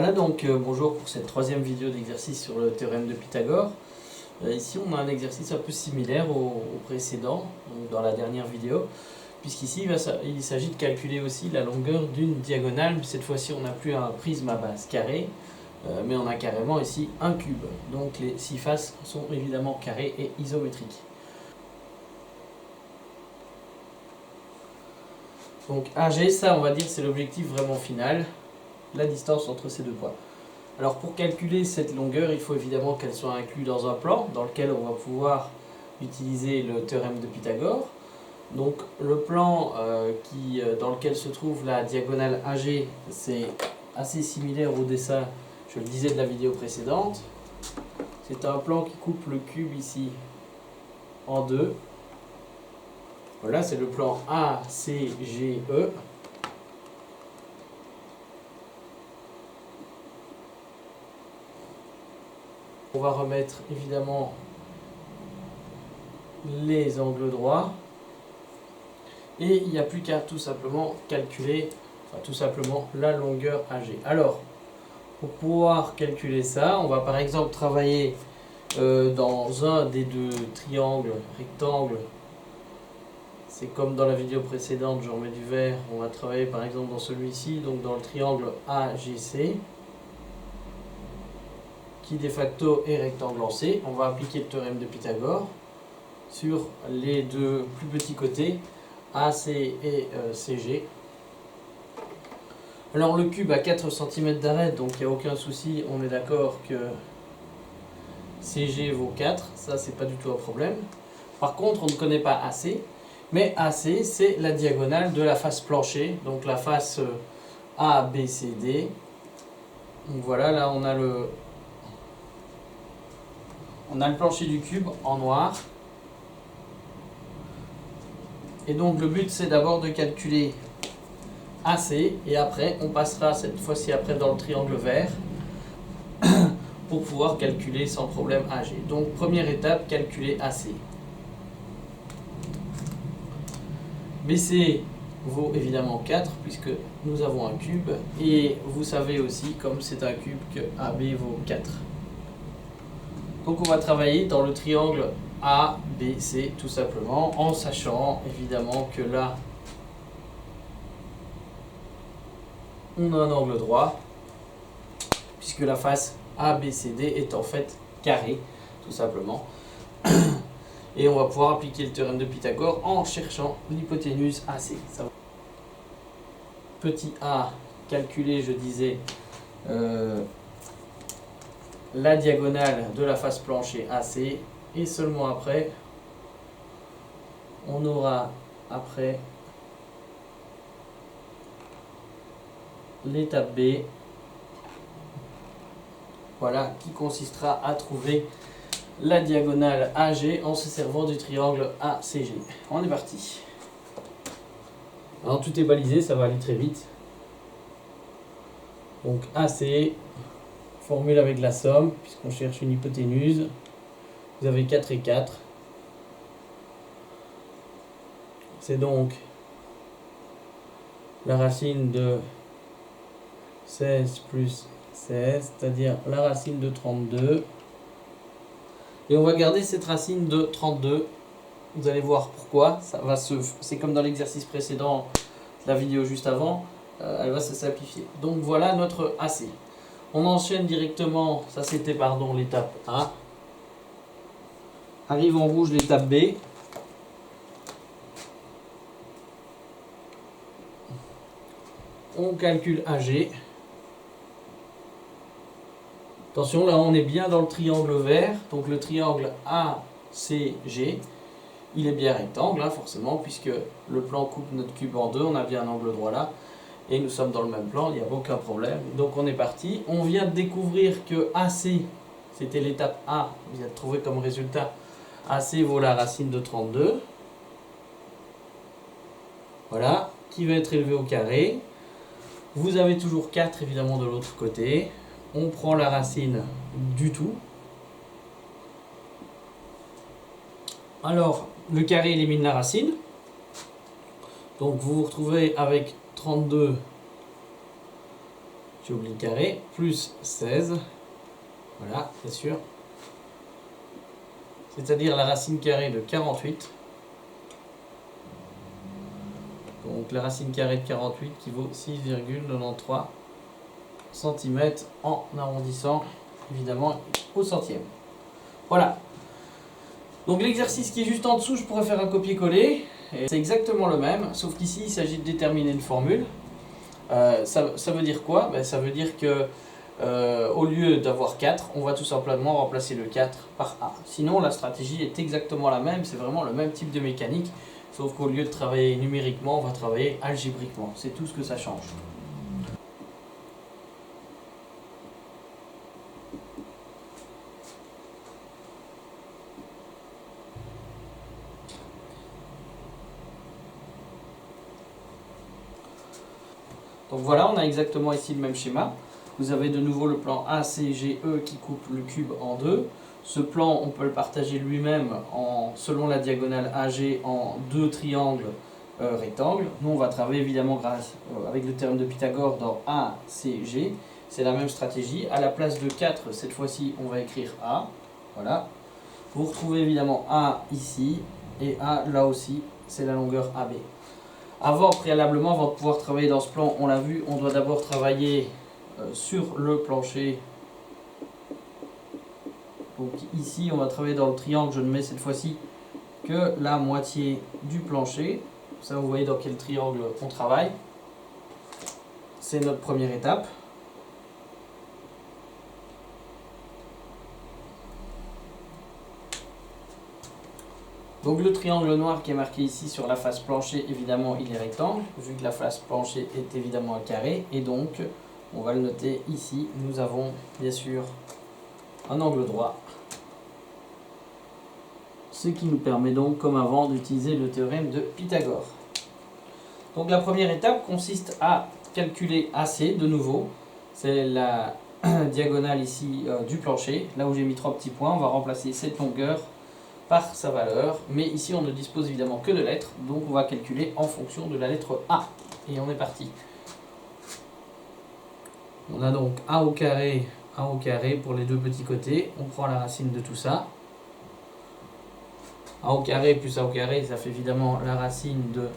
Voilà donc bonjour pour cette troisième vidéo d'exercice sur le théorème de Pythagore. Ici on a un exercice un peu similaire au précédent, donc dans la dernière vidéo, puisqu'ici il s'agit de calculer aussi la longueur d'une diagonale. Cette fois-ci on n'a plus un prisme à base carrée, mais on a carrément ici un cube. Donc les 6 faces sont évidemment carrées et isométriques. Donc AG, ça on va dire c'est l'objectif vraiment final, la distance entre ces deux points. Alors pour calculer cette longueur, il faut évidemment qu'elle soit inclue dans un plan dans lequel on va pouvoir utiliser le théorème de Pythagore. Donc le plan dans lequel se trouve la diagonale AG, c'est assez similaire au dessin, je le disais, de la vidéo précédente. C'est un plan qui coupe le cube ici en deux. Voilà, c'est le plan ACGE. On va remettre évidemment les angles droits. Et il n'y a plus qu'à tout simplement calculer, la longueur AG. Alors, pour pouvoir calculer ça, on va par exemple travailler dans un des deux triangles rectangles. C'est comme dans la vidéo précédente, je remets du vert. On va travailler par exemple dans celui-ci, donc dans le triangle AGC, qui de facto est rectangle en C. On va appliquer le théorème de Pythagore sur les deux plus petits côtés, AC et CG. Alors le cube a 4 cm d'arête, donc il n'y a aucun souci, on est d'accord que CG vaut 4, ça c'est pas du tout un problème. Par contre on ne connaît pas AC, mais AC c'est la diagonale de la face plancher, donc la face ABCD. Donc voilà, là on a le plancher du cube en noir. Et donc le but c'est d'abord de calculer AC et après on passera cette fois-ci après dans le triangle vert pour pouvoir calculer sans problème AG. Donc première étape, calculer AC. BC vaut évidemment 4 puisque nous avons un cube et vous savez aussi comme c'est un cube que AB vaut 4. Donc on va travailler dans le triangle ABC tout simplement en sachant évidemment que là on a un angle droit puisque la face ABCD est en fait carrée tout simplement. Et on va pouvoir appliquer le théorème de Pythagore en cherchant l'hypoténuse AC. Petit a, calculer, je disais, la diagonale de la face plancher AC. Et seulement après, on aura l'étape B. Voilà, qui consistera à trouver la diagonale AG en se servant du triangle ACG. On est parti. Alors tout est balisé, ça va aller très vite. Donc AC, formule avec la somme, puisqu'on cherche une hypoténuse. Vous avez 4 et 4. C'est donc la racine de 16 plus 16, c'est-à-dire la racine de 32. Et on va garder cette racine de 32. Vous allez voir pourquoi. C'est comme dans l'exercice précédent, la vidéo juste avant, elle va se simplifier. Donc voilà notre AC. On enchaîne directement, ça c'était l'étape A. Arrive en rouge l'étape B. On calcule AG. Attention, là on est bien dans le triangle vert, donc le triangle ACG, il est bien rectangle, hein, forcément, puisque le plan coupe notre cube en deux, on a bien un angle droit là, et nous sommes dans le même plan, il n'y a aucun problème. Donc on est parti. On vient de découvrir que AC, c'était l'étape A, vous avez trouvé comme résultat, AC vaut la racine de 32. Voilà, qui va être élevé au carré. Vous avez toujours 4 évidemment de l'autre côté. On prend la racine du tout. Alors, le carré élimine la racine. Donc vous vous retrouvez avec 32 j'oublie carré, plus 16, voilà, bien sûr, c'est-à-dire la racine carrée de 48. Donc la racine carrée de 48 qui vaut 6,93 cm en arrondissant évidemment au centième. Voilà. Donc l'exercice qui est juste en dessous, je pourrais faire un copier-coller. C'est exactement le même, sauf qu'ici il s'agit de déterminer une formule. Ça veut dire quoi? Ça veut dire que au lieu d'avoir 4, on va tout simplement remplacer le 4 par A. Sinon la stratégie est exactement la même, c'est vraiment le même type de mécanique. Sauf qu'au lieu de travailler numériquement, on va travailler algébriquement. C'est tout ce que ça change. Donc voilà, on a exactement ici le même schéma. Vous avez de nouveau le plan ACGE qui coupe le cube en deux. Ce plan, on peut le partager lui-même selon la diagonale AG en deux triangles rectangles. Nous, on va travailler évidemment avec le théorème de Pythagore dans ACG. C'est la même stratégie. À la place de 4, cette fois-ci, on va écrire A. Voilà. Vous retrouvez évidemment A ici et A là aussi, c'est la longueur AB. Préalablement, avant de pouvoir travailler dans ce plan, on l'a vu, on doit d'abord travailler sur le plancher. Donc ici, on va travailler dans le triangle. Je ne mets cette fois-ci que la moitié du plancher. Ça, vous voyez dans quel triangle on travaille. C'est notre première étape. Donc le triangle noir qui est marqué ici sur la face plancher, évidemment, il est rectangle, vu que la face plancher est évidemment un carré. Et donc, on va le noter ici. Nous avons, bien sûr, un angle droit. Ce qui nous permet donc, comme avant, d'utiliser le théorème de Pythagore. Donc la première étape consiste à calculer AC de nouveau. C'est la diagonale ici du plancher. Là où j'ai mis 3 petits points, on va remplacer cette longueur par sa valeur. Mais ici, on ne dispose évidemment que de lettres. Donc on va calculer en fonction de la lettre A. Et on est parti. On a donc A au carré pour les deux petits côtés. On prend la racine de tout ça. A au carré plus A au carré, ça fait évidemment la racine de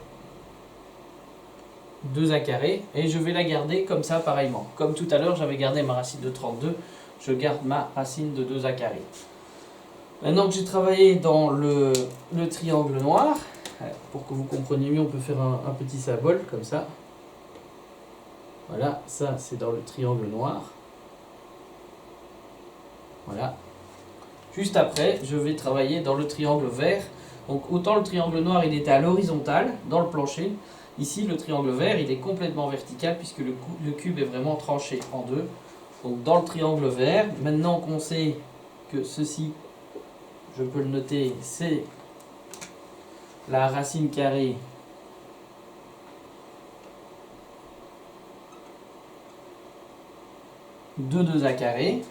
2A carré. Et je vais la garder comme ça pareillement. Comme tout à l'heure, j'avais gardé ma racine de 32. Je garde ma racine de 2A carré. Maintenant que j'ai travaillé dans le triangle noir, pour que vous compreniez mieux, on peut faire un petit symbole comme ça. Voilà, ça c'est dans le triangle noir. Voilà. Juste après, je vais travailler dans le triangle vert. Donc autant le triangle noir il était à l'horizontale dans le plancher. Ici le triangle vert il est complètement vertical puisque le cube est vraiment tranché en deux. Donc dans le triangle vert, maintenant qu'on sait que ceci, je peux le noter, c'est la racine carrée de 2A carré.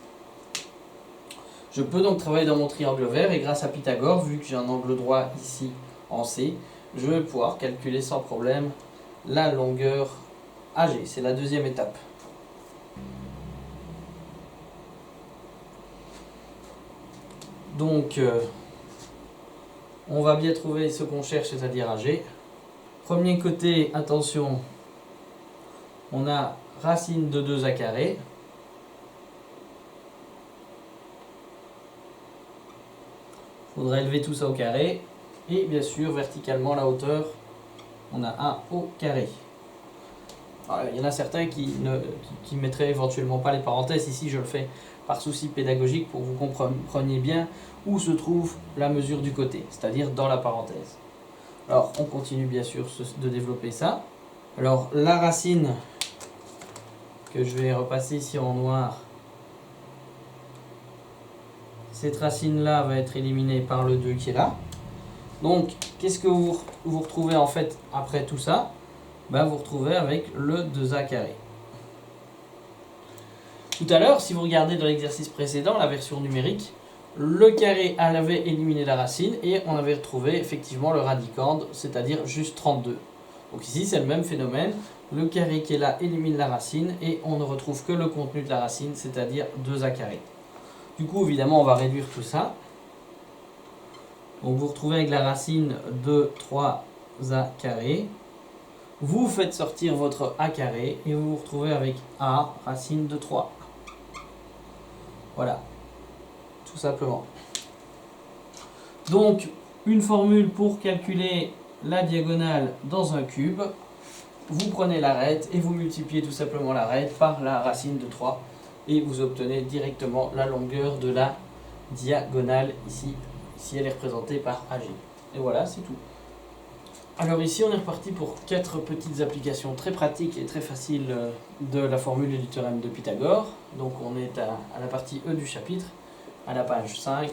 Je peux donc travailler dans mon triangle vert et grâce à Pythagore, vu que j'ai un angle droit ici en C, je vais pouvoir calculer sans problème la longueur AG. C'est la deuxième étape. Donc, on va bien trouver ce qu'on cherche, c'est-à-dire AG. Premier côté, attention, on a racine de 2A carré. Il faudra élever tout ça au carré. Et bien sûr, verticalement, la hauteur, on a 1 au carré. Alors, il y en a certains qui mettraient éventuellement pas les parenthèses. Ici, je le fais par souci pédagogique pour que vous compreniez bien où se trouve la mesure du côté, c'est-à-dire dans la parenthèse. Alors, on continue bien sûr de développer ça. Alors, la racine que je vais repasser ici en noir, cette racine-là va être éliminée par le 2 qui est là. Donc, qu'est-ce que vous retrouvez en fait après tout ça? Vous retrouvez avec le 2A carré. Tout à l'heure, si vous regardez dans l'exercice précédent, la version numérique, le carré avait éliminé la racine et on avait retrouvé effectivement le radicande, c'est-à-dire juste 32. Donc ici, c'est le même phénomène. Le carré qui est là élimine la racine et on ne retrouve que le contenu de la racine, c'est-à-dire 2a carré. Du coup, évidemment, on va réduire tout ça. Donc vous retrouvez avec la racine de 3a carré. Vous faites sortir votre a carré et vous vous retrouvez avec a racine de 3. Voilà, tout simplement. Donc, une formule pour calculer la diagonale dans un cube. Vous prenez l'arête et vous multipliez tout simplement l'arête par la racine de 3 et vous obtenez directement la longueur de la diagonale ici. Ici, elle est représentée par AG. Et voilà, c'est tout. Alors ici, on est reparti pour 4 petites applications très pratiques et très faciles de la formule et du théorème de Pythagore. Donc on est à la partie E du chapitre, à la page 5.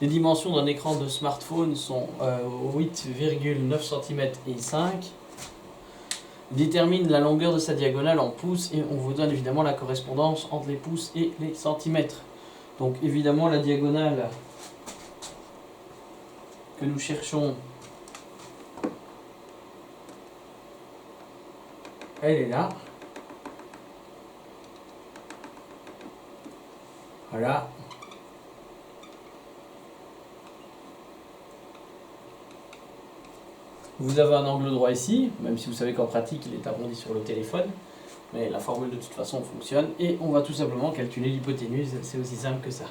Les dimensions d'un écran de smartphone sont 8,9 cm et 5. Détermine la longueur de sa diagonale en pouces et on vous donne évidemment la correspondance entre les pouces et les centimètres. Donc évidemment la diagonale que nous cherchons, elle est là. Voilà. Vous avez un angle droit ici, même si vous savez qu'en pratique il est arrondi sur le téléphone. Mais la formule de toute façon fonctionne. Et on va tout simplement calculer l'hypoténuse, c'est aussi simple que ça.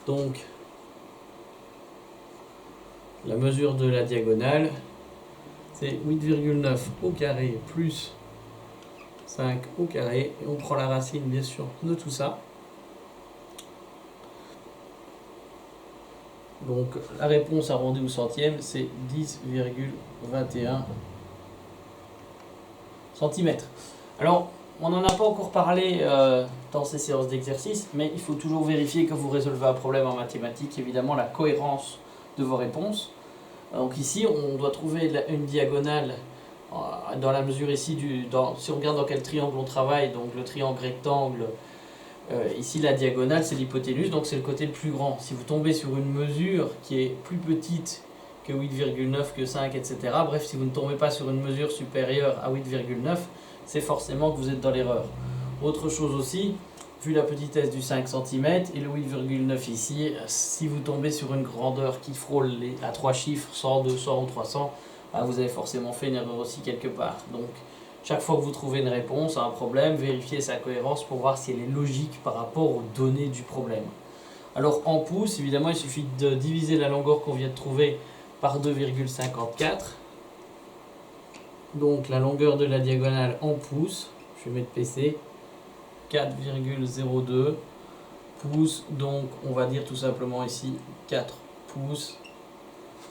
Donc, la mesure de la diagonale, c'est 8,9 au carré plus 5 au carré. Et on prend la racine bien sûr de tout ça. Donc la réponse arrondie au centième, c'est 10,21 cm. Alors, on n'en a pas encore parlé dans ces séances d'exercice, mais il faut toujours vérifier que vous résolvez un problème en mathématiques, évidemment la cohérence de vos réponses. Donc ici, on doit trouver une diagonale dans la mesure ici, si on regarde dans quel triangle on travaille, donc le triangle rectangle, ici la diagonale c'est l'hypoténuse, donc c'est le côté le plus grand. Si vous tombez sur une mesure qui est plus petite que 8,9, que 5, etc., bref, si vous ne tombez pas sur une mesure supérieure à 8,9, c'est forcément que vous êtes dans l'erreur. Autre chose aussi, vu la petitesse du 5 cm et le 8,9 ici, si vous tombez sur une grandeur qui frôle à 3 chiffres, 100, 200 ou 300, vous avez forcément fait une erreur aussi quelque part. Donc chaque fois que vous trouvez une réponse à un problème, vérifiez sa cohérence pour voir si elle est logique par rapport aux données du problème. Alors en pouces, évidemment, il suffit de diviser la longueur qu'on vient de trouver par 2,54. Donc la longueur de la diagonale en pouces, je vais mettre PC, 4,02 pouces, donc on va dire tout simplement ici 4 pouces,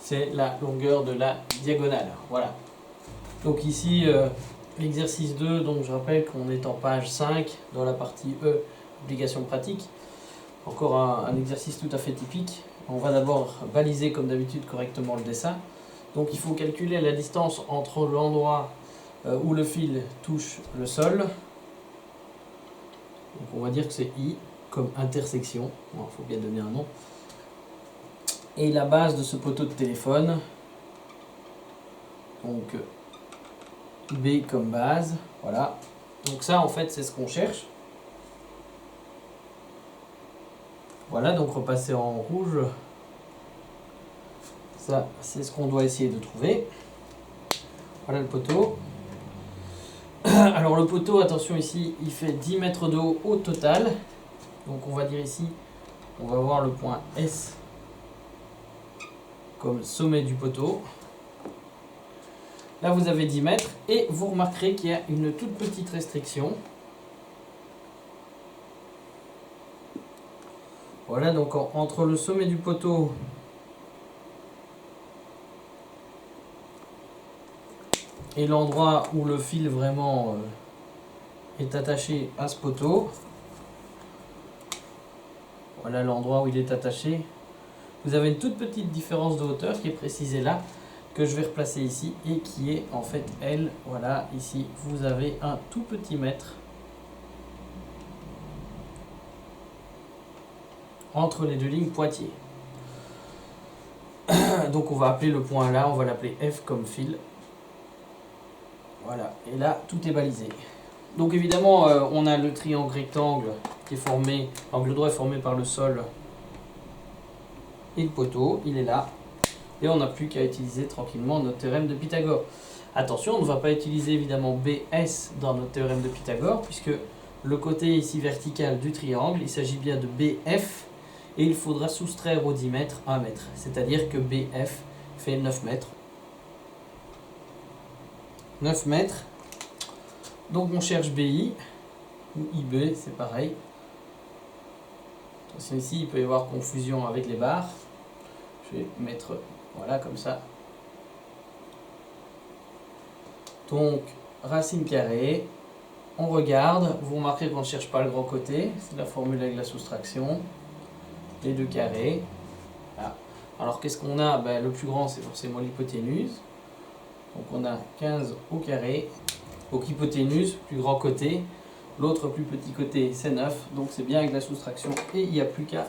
c'est la longueur de la diagonale. Voilà. Donc ici, l'exercice 2, donc je rappelle qu'on est en page 5 dans la partie E, application pratique. Encore un exercice tout à fait typique. On va d'abord baliser comme d'habitude correctement le dessin. Donc il faut calculer la distance entre l'endroit où le fil touche le sol. Donc on va dire que c'est I comme intersection. Il faut bien donner un nom. Et la base de ce poteau de téléphone. Donc B comme base. Voilà. Donc ça en fait c'est ce qu'on cherche. Voilà, donc repasser en rouge. Ça, c'est ce qu'on doit essayer de trouver. Voilà le poteau. Alors le poteau, attention ici, il fait 10 mètres de haut au total. Donc on va dire ici, on va voir le point S comme sommet du poteau. Là vous avez 10 mètres et vous remarquerez qu'il y a une toute petite restriction. Voilà, donc entre le sommet du poteau et l'endroit où le fil vraiment est attaché à ce poteau, voilà l'endroit où il est attaché, vous avez une toute petite différence de hauteur qui est précisée là, que je vais replacer ici et qui est en fait elle, voilà ici vous avez un tout petit mètre entre les deux lignes pointillées. Donc on va appeler le point là, on va l'appeler F comme fil. Voilà, et là tout est balisé. Donc évidemment on a le triangle rectangle qui est formé, l'angle droit est formé par le sol et le poteau, il est là. Et on n'a plus qu'à utiliser tranquillement notre théorème de Pythagore. Attention, on ne va pas utiliser évidemment BS dans notre théorème de Pythagore, puisque le côté ici vertical du triangle, il s'agit bien de BF, et il faudra soustraire au dimètre 1 mètre. C'est-à-dire que BF fait 9 mètres. 9 mètres. Donc on cherche BI, ou IB, c'est pareil. Attention ici, il peut y avoir confusion avec les barres. Je vais mettre, voilà, comme ça. Donc, racine carrée, on regarde, vous remarquez qu'on ne cherche pas le grand côté, c'est la formule avec la soustraction, les deux carrés. Voilà. Alors qu'est-ce qu'on a? Le plus grand c'est forcément l'hypoténuse, donc on a 15 au carré, donc hypoténuse, plus grand côté, l'autre plus petit côté c'est 9, donc c'est bien avec la soustraction et il n'y a plus qu'à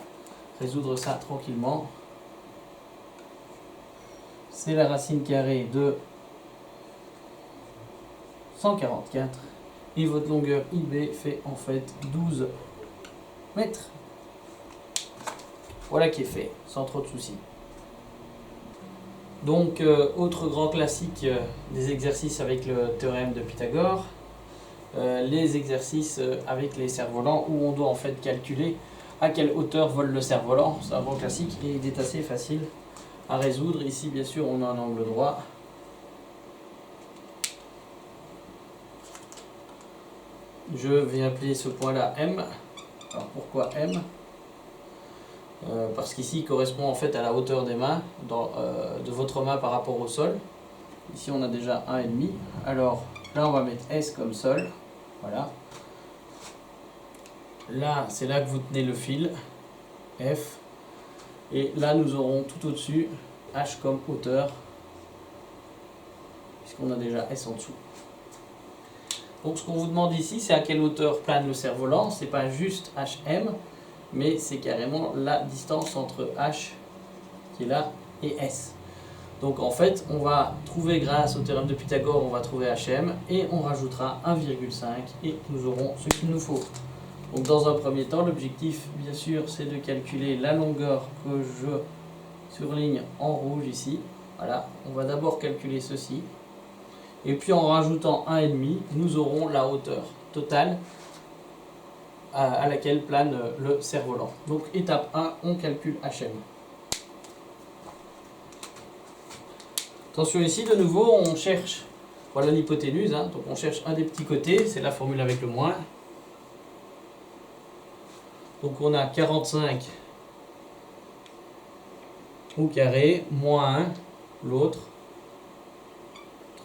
résoudre ça tranquillement. C'est la racine carrée de 144 et votre longueur IB fait en fait 12 mètres. Voilà qui est fait, sans trop de soucis. Donc, autre grand classique des exercices avec le théorème de Pythagore, les exercices avec les cerfs-volants où on doit en fait calculer à quelle hauteur vole le cerf-volant. C'est un grand classique et il est assez facile à résoudre. Ici, bien sûr, on a un angle droit. Je vais appeler ce point-là M. Alors pourquoi M? Parce qu'ici il correspond en fait à la hauteur des mains, de votre main par rapport au sol. Ici on a déjà 1,5. Alors là on va mettre S comme sol. Voilà. Là c'est là que vous tenez le fil. F. Et là nous aurons tout au-dessus H comme hauteur. Puisqu'on a déjà S en dessous. Donc ce qu'on vous demande ici, c'est à quelle hauteur plane le cerf-volant. C'est pas juste HM, mais c'est carrément la distance entre H qui est là et S. Donc en fait, on va trouver grâce au théorème de Pythagore, on va trouver HM et on rajoutera 1,5 et nous aurons ce qu'il nous faut. Donc dans un premier temps, l'objectif bien sûr c'est de calculer la longueur que je surligne en rouge ici. Voilà, on va d'abord calculer ceci. Et puis en rajoutant 1,5, nous aurons la hauteur totale à laquelle plane le cerf-volant. Donc étape 1, on calcule HM. Attention ici, de nouveau, on cherche, voilà l'hypoténuse, donc on cherche un des petits côtés, c'est la formule avec le moins. Donc on a 45 au carré, moins 1, l'autre.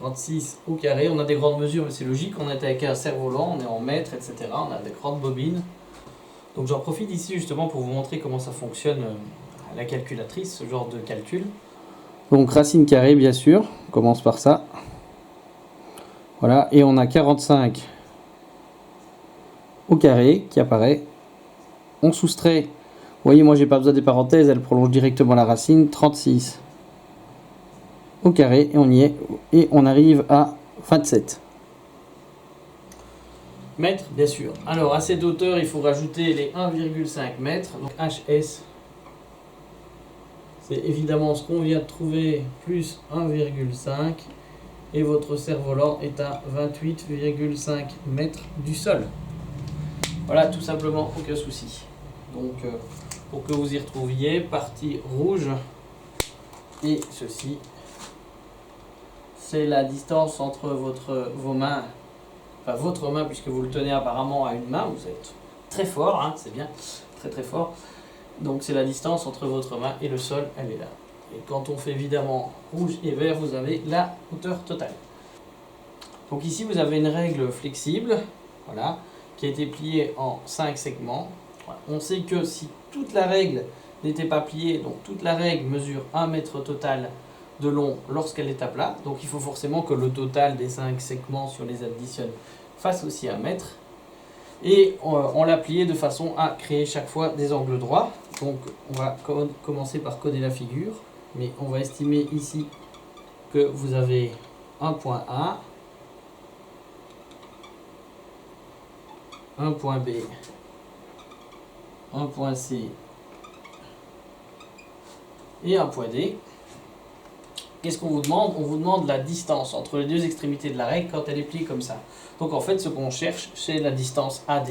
36 au carré, on a des grandes mesures, mais c'est logique, on est avec un cerf-volant, on est en mètres, etc. On a des grandes bobines. Donc j'en profite ici justement pour vous montrer comment ça fonctionne à la calculatrice, ce genre de calcul. Donc racine carrée, bien sûr, on commence par ça. Voilà, et on a 45 au carré qui apparaît. On soustrait, vous voyez, moi j'ai pas besoin des parenthèses, elle prolonge directement la racine, 36 au carré, et on y est, et on arrive à 27 mètres, bien sûr. Alors à cette hauteur, il faut rajouter les 1,5 mètres, donc HS, c'est évidemment ce qu'on vient de trouver, plus 1,5, et votre cerf-volant est à 28,5 mètres du sol. Voilà, tout simplement, aucun souci. Donc pour que vous y retrouviez, partie rouge, et ceci, c'est la distance entre vos mains, enfin votre main puisque vous le tenez apparemment à une main, vous êtes très fort, c'est bien, très très fort. Donc c'est la distance entre votre main et le sol, elle est là. Et quand on fait évidemment rouge et vert, vous avez la hauteur totale. Donc ici vous avez une règle flexible, voilà, qui a été pliée en 5 segments. Voilà. On sait que si toute la règle n'était pas pliée, donc toute la règle mesure 1 mètre total de long lorsqu'elle est à plat, donc il faut forcément que le total des 5 segments, si on les additionne, fasse aussi 1 mètre. Et on l'a plié de façon à créer chaque fois des angles droits. Donc on va commencer par coder la figure, mais on va estimer ici que vous avez un point A, un point B, un point C et un point D. Qu'est-ce qu'on vous demande? On vous demande la distance entre les deux extrémités de la règle quand elle est pliée comme ça. Donc en fait, ce qu'on cherche, c'est la distance AD.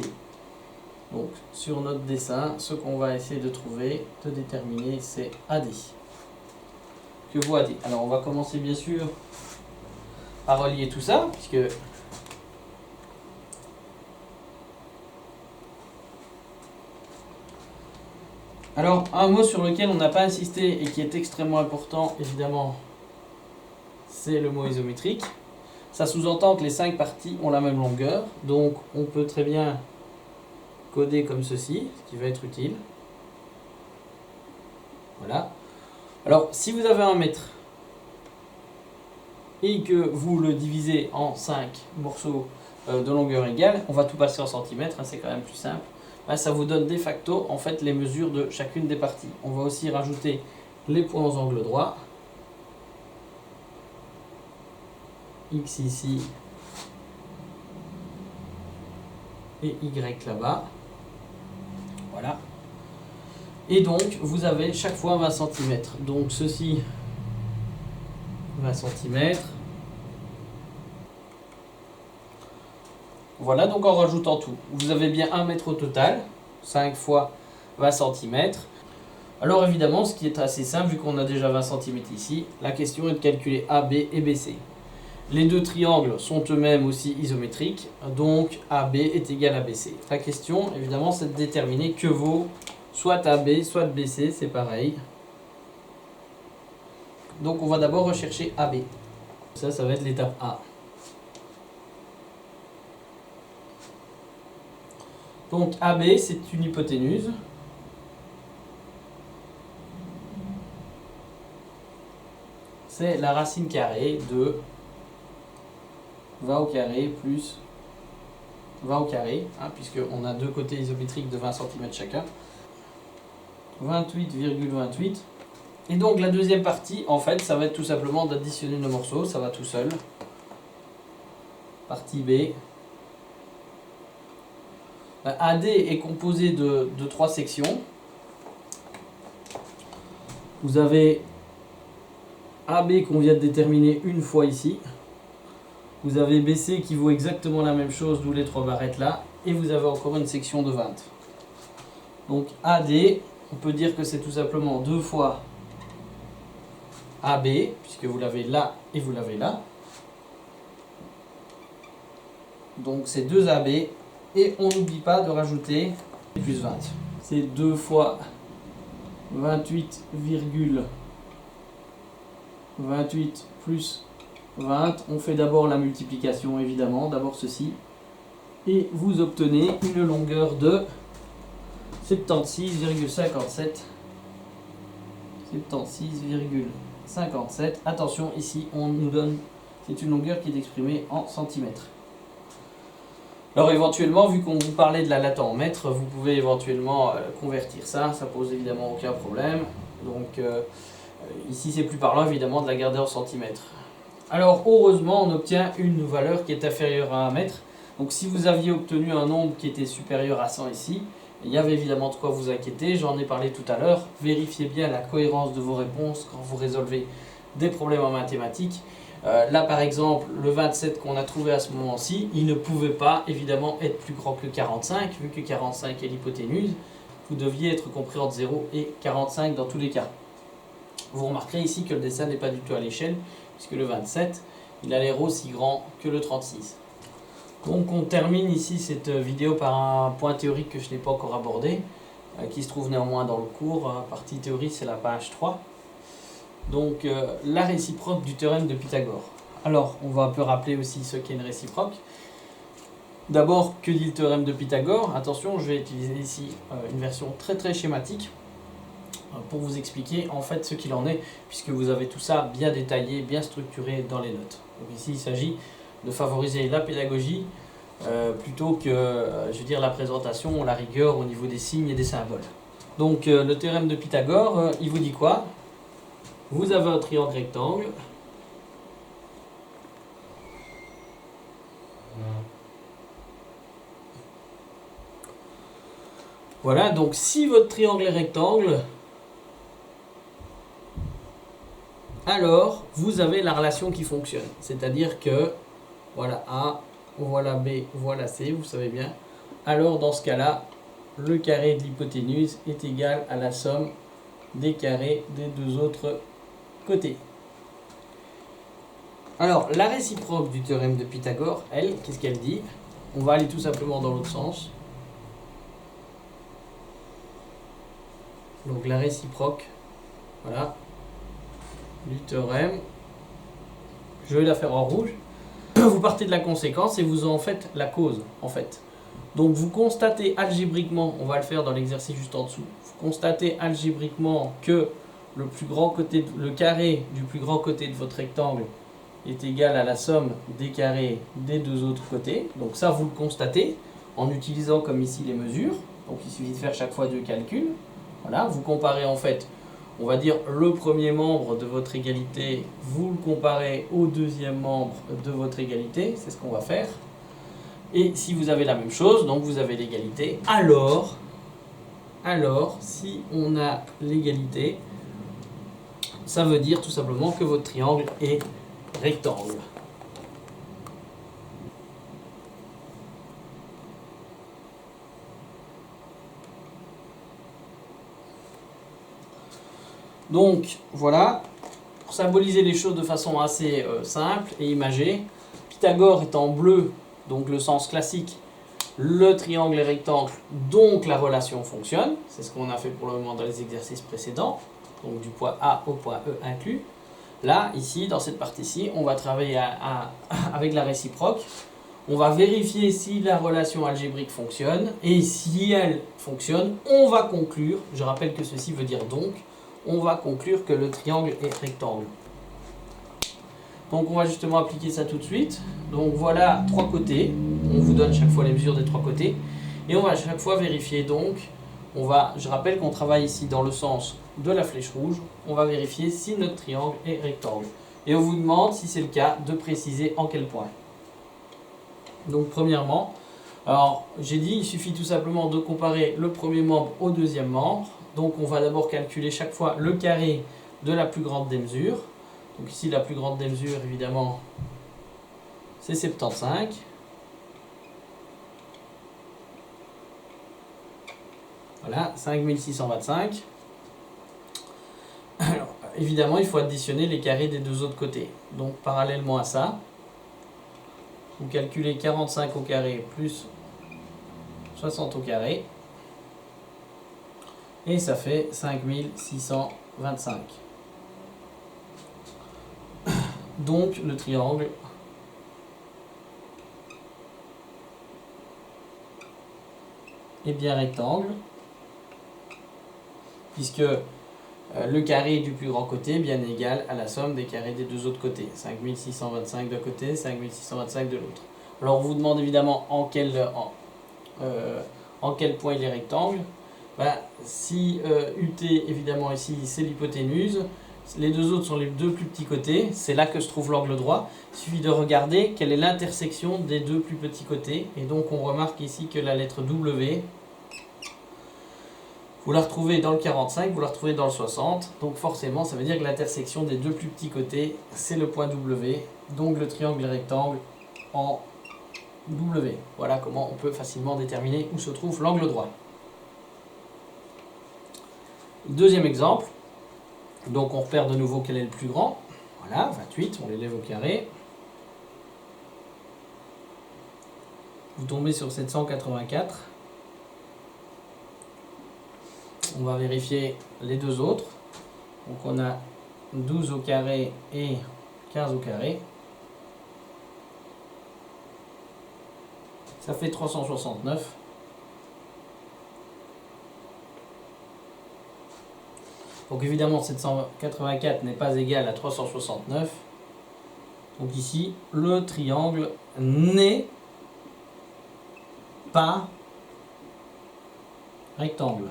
Donc sur notre dessin, ce qu'on va essayer de trouver, de déterminer, c'est AD. Que vaut AD? Alors on va commencer bien sûr par relier tout ça, puisque alors un mot sur lequel on n'a pas insisté et qui est extrêmement important, évidemment, c'est le mot isométrique. Ça sous-entend que les 5 parties ont la même longueur, donc on peut très bien coder comme ceci, ce qui va être utile. Voilà. Alors, si vous avez un mètre et que vous le divisez en 5 morceaux de longueur égale, on va tout passer en centimètres, hein, c'est quand même plus simple. Ben, ça vous donne de facto en fait les mesures de chacune des parties. On va aussi rajouter les points aux angles droits. X ici et Y là-bas. Voilà. Et donc, vous avez chaque fois 20 cm. Donc, ceci, 20 cm. Voilà, donc en rajoutant tout, vous avez bien 1 mètre au total, 5 fois 20 cm. Alors évidemment, ce qui est assez simple, vu qu'on a déjà 20 cm ici, la question est de calculer AB et BC. Les deux triangles sont eux-mêmes aussi isométriques, donc AB est égal à BC. La question, évidemment, c'est de déterminer que vaut soit AB, soit BC, c'est pareil. Donc on va d'abord rechercher AB. Ça va être l'étape A. Donc AB, c'est une hypoténuse. C'est la racine carrée de 20 au carré plus 20 au carré, hein, puisqu'on a deux côtés isométriques de 20 cm chacun. 28,28. Et donc la deuxième partie, en fait, ça va être tout simplement d'additionner nos morceaux, ça va tout seul. Partie B. AD est composé de 3 sections. Vous avez AB qu'on vient de déterminer une fois ici. Vous avez BC qui vaut exactement la même chose, d'où les 3 barrettes là. Et vous avez encore une section de 20. Donc AD, on peut dire que c'est tout simplement 2 fois AB, puisque vous l'avez là et vous l'avez là. Donc c'est 2 AB. Et on n'oublie pas de rajouter plus 20. C'est 2 fois 28,28 plus 20. On fait d'abord la multiplication, évidemment. D'abord ceci. Et vous obtenez une longueur de 76,57. 76,57. Attention, ici, on nous donne... C'est une longueur qui est exprimée en centimètres. Alors éventuellement, vu qu'on vous parlait de la latte en mètres, vous pouvez éventuellement convertir ça, ça pose évidemment aucun problème. Donc ici c'est plus parlant évidemment de la garder en centimètres. Alors heureusement on obtient une valeur qui est inférieure à 1 mètre. Donc si vous aviez obtenu un nombre qui était supérieur à 100 ici, il y avait évidemment de quoi vous inquiéter, j'en ai parlé tout à l'heure. Vérifiez bien la cohérence de vos réponses quand vous résolvez des problèmes en mathématiques. Là par exemple, le 27 qu'on a trouvé à ce moment-ci, il ne pouvait pas évidemment être plus grand que 45, vu que 45 est l'hypoténuse. Vous deviez être compris entre 0 et 45 dans tous les cas. Vous remarquerez ici que le dessin n'est pas du tout à l'échelle, puisque le 27, il a l'air aussi grand que le 36. Donc on termine ici cette vidéo par un point théorique que je n'ai pas encore abordé, qui se trouve néanmoins dans le cours. Partie théorie, c'est la page 3. Donc la réciproque du théorème de Pythagore. Alors on va un peu rappeler aussi ce qu'est une réciproque. D'abord, que dit le théorème de Pythagore? Attention, je vais utiliser ici une version très schématique pour vous expliquer en fait ce qu'il en est, puisque vous avez tout ça bien détaillé, bien structuré dans les notes. Donc ici il s'agit de favoriser la pédagogie plutôt que je veux dire la présentation, la rigueur au niveau des signes et des symboles. Donc le théorème de Pythagore, il vous dit quoi? Vous avez un triangle rectangle. Voilà, donc si votre triangle est rectangle, alors vous avez la relation qui fonctionne. C'est-à-dire que, voilà A, voilà B, voilà C, vous savez bien. Alors dans ce cas-là, le carré de l'hypoténuse est égal à la somme des carrés des deux autres côtés. Alors, la réciproque du théorème de Pythagore, elle, qu'est-ce qu'elle dit? On va aller tout simplement dans l'autre sens. Donc la réciproque, voilà, du théorème. Je vais la faire en rouge. Vous partez de la conséquence et vous en faites la cause, en fait. Donc vous constatez algébriquement, on va le faire dans l'exercice juste en dessous, vous constatez algébriquement que le carré du plus grand côté de votre rectangle est égal à la somme des carrés des deux autres côtés. Donc ça, vous le constatez en utilisant comme ici les mesures. Donc il suffit de faire chaque fois deux calculs. Voilà, vous comparez en fait, on va dire le premier membre de votre égalité, vous le comparez au deuxième membre de votre égalité, c'est ce qu'on va faire. Et si vous avez la même chose, donc vous avez l'égalité, alors si on a l'égalité, ça veut dire tout simplement que votre triangle est rectangle. Donc voilà, pour symboliser les choses de façon assez simple et imagée, Pythagore est en bleu, donc le sens classique, le triangle est rectangle, donc la relation fonctionne. C'est ce qu'on a fait pour le moment dans les exercices précédents, donc du point A au point E inclus. Là, ici, dans cette partie-ci, on va travailler avec la réciproque. On va vérifier si la relation algébrique fonctionne, et si elle fonctionne, on va conclure, je rappelle que ceci veut dire donc, on va conclure que le triangle est rectangle. Donc on va justement appliquer ça tout de suite. Donc voilà trois côtés, on vous donne chaque fois les mesures des trois côtés, et on va à chaque fois vérifier donc, je rappelle qu'on travaille ici dans le sens de la flèche rouge, on va vérifier si notre triangle est rectangle. Et on vous demande, si c'est le cas, de préciser en quel point. Donc premièrement, alors j'ai dit, il suffit tout simplement de comparer le premier membre au deuxième membre. Donc on va d'abord calculer chaque fois le carré de la plus grande des mesures. Donc ici la plus grande des mesures évidemment c'est 75. Voilà, 5625. Alors évidemment il faut additionner les carrés des deux autres côtés. Donc parallèlement à ça, vous calculez 45 au carré plus 60 au carré. Et ça fait 5625. Donc le triangle est bien rectangle, puisque le carré du plus grand côté est bien égal à la somme des carrés des deux autres côtés. 5625 d'un côté, 5625 de l'autre. Alors on vous demande évidemment en quel point il est rectangle. Si UT évidemment ici c'est l'hypoténuse, les deux autres sont les deux plus petits côtés, c'est là que se trouve l'angle droit. Il suffit de regarder quelle est l'intersection des deux plus petits côtés, et donc on remarque ici que la lettre W, vous la retrouvez dans le 45, vous la retrouvez dans le 60, donc forcément ça veut dire que l'intersection des deux plus petits côtés c'est le point W, donc le triangle rectangle en W. Voilà comment on peut facilement déterminer où se trouve l'angle droit. Deuxième exemple, donc on repère de nouveau quel est le plus grand. Voilà, 28, on l'élève au carré. Vous tombez sur 784. On va vérifier les deux autres. Donc on a 12 au carré et 15 au carré. Ça fait 369. Donc évidemment 784 n'est pas égal à 369. Donc ici, le triangle n'est pas rectangle.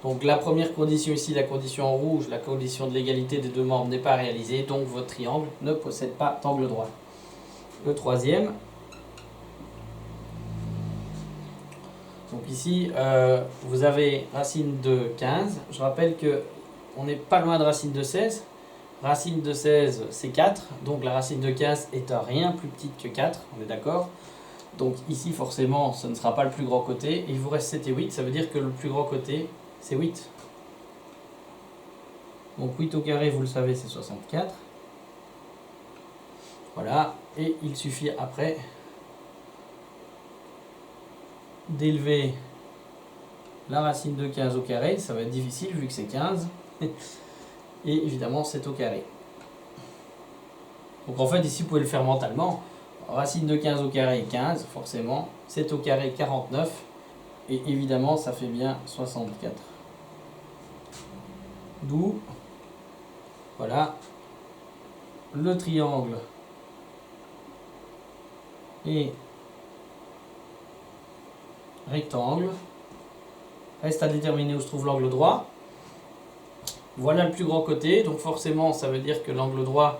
Donc la première condition ici, la condition en rouge, la condition de l'égalité des deux membres n'est pas réalisée, donc votre triangle ne possède pas d'angle droit. Le troisième, ici, vous avez racine de 15. Je rappelle que on n'est pas loin de racine de 16. Racine de 16, c'est 4. Donc la racine de 15 est à rien plus petite que 4. On est d'accord? Donc ici, forcément, ce ne sera pas le plus grand côté. Et il vous reste 7 et 8. Ça veut dire que le plus grand côté, c'est 8. Donc 8 au carré, vous le savez, c'est 64. Voilà. Et il suffit après d'élever la racine de 15 au carré. Ça va être difficile vu que c'est 15. Et évidemment 7 au carré. Donc en fait ici vous pouvez le faire mentalement. Racine de 15 au carré 15 forcément. 7 au carré 49. Et évidemment ça fait bien 64. D'où voilà le triangle et rectangle. Reste à déterminer où se trouve l'angle droit. Voilà le plus grand côté, donc forcément ça veut dire que l'angle droit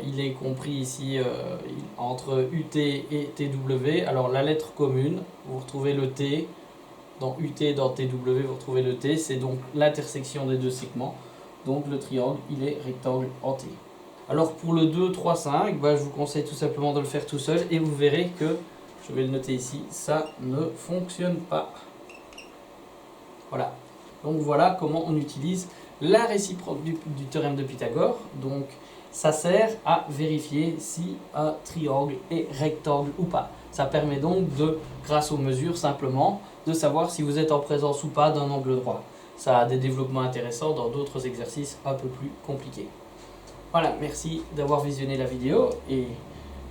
il est compris ici entre UT et TW. Alors la lettre commune, vous retrouvez le T, dans UT, dans TW vous retrouvez le T, c'est donc l'intersection des deux segments. Donc le triangle il est rectangle en T. Alors pour le 2, 3, 5, je vous conseille tout simplement de le faire tout seul et vous verrez que, je vais le noter ici, ça ne fonctionne pas. Voilà, donc voilà comment on utilise la réciproque du théorème de Pythagore. Donc ça sert à vérifier si un triangle est rectangle ou pas. Ça permet donc de, grâce aux mesures simplement, de savoir si vous êtes en présence ou pas d'un angle droit. Ça a des développements intéressants dans d'autres exercices un peu plus compliqués. Voilà, merci d'avoir visionné la vidéo et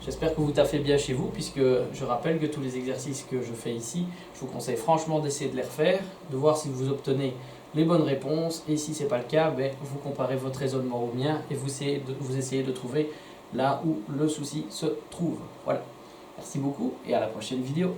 j'espère que vous taffez bien chez vous, puisque je rappelle que tous les exercices que je fais ici, je vous conseille franchement d'essayer de les refaire, de voir si vous obtenez les bonnes réponses, et si ce n'est pas le cas, vous comparez votre raisonnement au mien et vous essayez de trouver là où le souci se trouve. Voilà, merci beaucoup et à la prochaine vidéo.